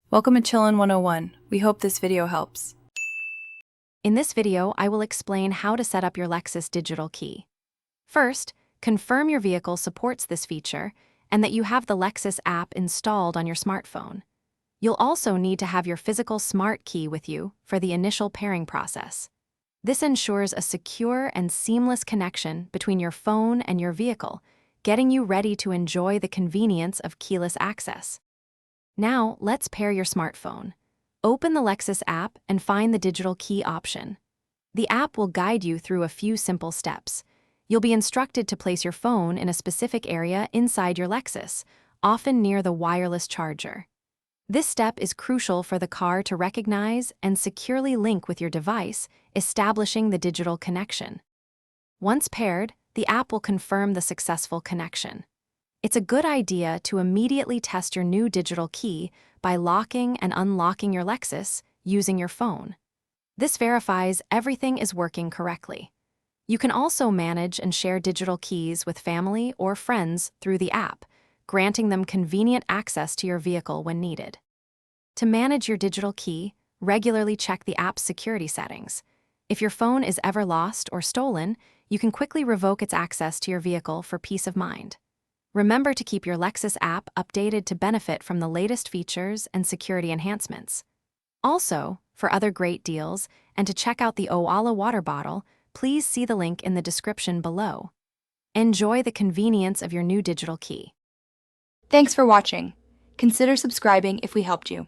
Welcome to Chillin' 101. We hope this video helps. In this video, I will explain how to set up your Lexus digital key. First, confirm your vehicle supports this feature and that you have the Lexus app installed on your smartphone. You'll also need to have your physical smart key with you for the initial pairing process. This ensures a secure and seamless connection between your phone and your vehicle, getting you ready to enjoy the convenience of keyless access. Now, let's pair your smartphone. Open the Lexus app and find the digital key option. The app will guide you through a few simple steps. You'll be instructed to place your phone in a specific area inside your Lexus, often near the wireless charger. This step is crucial for the car to recognize and securely link with your device, establishing the digital connection. Once paired, the app will confirm the successful connection. It's a good idea to immediately test your new digital key by locking and unlocking your Lexus using your phone. This verifies everything is working correctly. You can also manage and share digital keys with family or friends through the app, granting them convenient access to your vehicle when needed. To manage your digital key, regularly check the app's security settings. If your phone is ever lost or stolen, you can quickly revoke its access to your vehicle for peace of mind. Remember to keep your Lexus app updated to benefit from the latest features and security enhancements. Also, for other great deals and to check out the Owala water bottle, please see the link in the description below. Enjoy the convenience of your new digital key. Thanks for watching. Consider subscribing if we helped you.